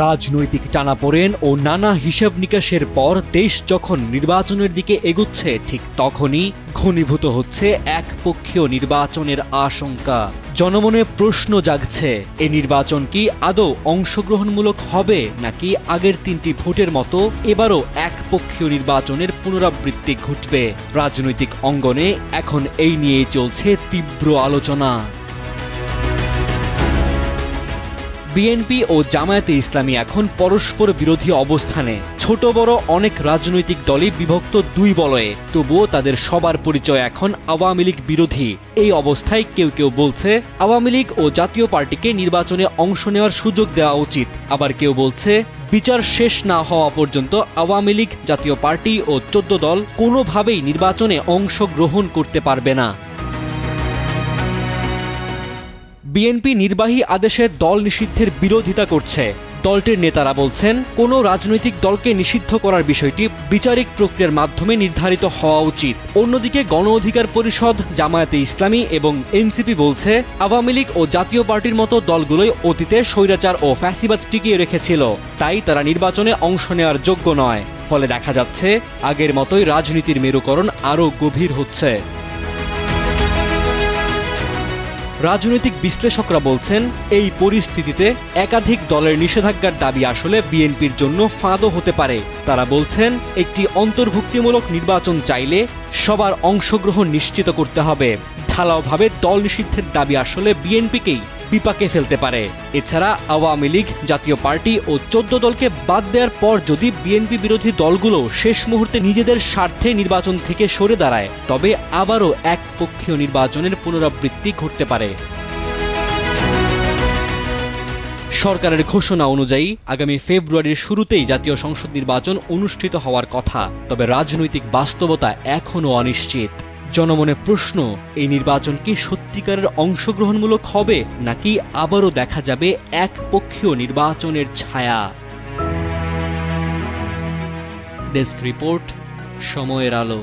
রাজনৈতিক টানাপোড়েন ও নানা হিসাব নিকাশের পর দেশ যখন নির্বাচনের দিকে এগুচ্ছে ঠিক তখনই ঘনীভূত হচ্ছে একপক্ষীয় নির্বাচনের আশঙ্কা। জনমনে প্রশ্ন জাগছে, এ নির্বাচন কি আদৌ অংশগ্রহণমূলক হবে নাকি আগের ৩টি ভোটের মতো এবারও একপক্ষীয় নির্বাচনের পুনরাবৃত্তি ঘটবে। রাজনৈতিক অঙ্গনে এখন এই নিয়েই চলছে তীব্র আলোচনা। বিএনপি ও জামায়াতে ইসলামী এখন পরস্পর বিরোধী অবস্থানে। ছোট বড় অনেক রাজনৈতিক দলই বিভক্ত দুই বলয়ে, তবুও তাদের সবার পরিচয় এখন আওয়ামী লীগ বিরোধী। এই অবস্থায় কেউ কেউ বলছে আওয়ামী লীগ ও জাতীয় পার্টিকে নির্বাচনে অংশ নেওয়ার সুযোগ দেওয়া উচিত, আবার কেউ বলছে বিচার শেষ না হওয়া পর্যন্ত আওয়ামী লীগ, জাতীয় পার্টি ও ১৪ দল কোনোভাবেই নির্বাচনে অংশগ্রহণ করতে পারবে না। বিএনপি নির্বাহী আদেশে দল নিষিদ্ধের বিরোধিতা করছে। দলটির নেতারা বলছেন, কোনো রাজনৈতিক দলকে নিষিদ্ধ করার বিষয়টি বিচারিক প্রক্রিয়ার মাধ্যমে নির্ধারিত হওয়া উচিত। অন্যদিকে গণ অধিকার পরিষদ, জামায়াতে ইসলামী এবং এনসিপি বলছে, আওয়ামী লীগ ও জাতীয় পার্টির মতো দলগুলোই অতীতে স্বৈরাচার ও ফ্যাসিবাদ টিকিয়ে রেখেছিল, তাই তারা নির্বাচনে অংশ নেওয়ার যোগ্য নয়। ফলে দেখা যাচ্ছে আগের মতোই রাজনীতির মেরুকরণ আরও গভীর হচ্ছে। রাজনৈতিক বিশ্লেষকরা বলছেন, এই পরিস্থিতিতে একাধিক দলের নিষেধাজ্ঞার দাবি আসলে বিএনপির জন্য ফাঁদও হতে পারে। তারা বলছেন, একটি অন্তর্ভুক্তিমূলক নির্বাচন চাইলে সবার অংশগ্রহণ নিশ্চিত করতে হবে। ঢালাওভাবে দল নিষিদ্ধের দাবি আসলে বিএনপিকেই বিপাকে ফেলতে পারে। এছাড়া আওয়ামী লীগ, জাতীয় পার্টি ও ১৪ দলকে বাদ দেওয়ার পর যদি বিএনপি বিরোধী দলগুলো শেষ মুহূর্তে নিজেদের স্বার্থে নির্বাচন থেকে সরে দাঁড়ায়, তবে আবারও একপক্ষীয় নির্বাচনের পুনরাবৃত্তি ঘটতে পারে। সরকারের ঘোষণা অনুযায়ী আগামী ফেব্রুয়ারির শুরুতেই জাতীয় সংসদ নির্বাচন অনুষ্ঠিত হওয়ার কথা, তবে রাজনৈতিক বাস্তবতা এখনও অনিশ্চিত। জনমনে প্রশ্ন, এই নির্বাচন কি সত্যিকারের অংশগ্রহণমূলক হবে নাকি আবারও দেখা যাবে একপক্ষীয় নির্বাচনের ছায়া? ডেস্ক রিপোর্ট, সময়ের আলো।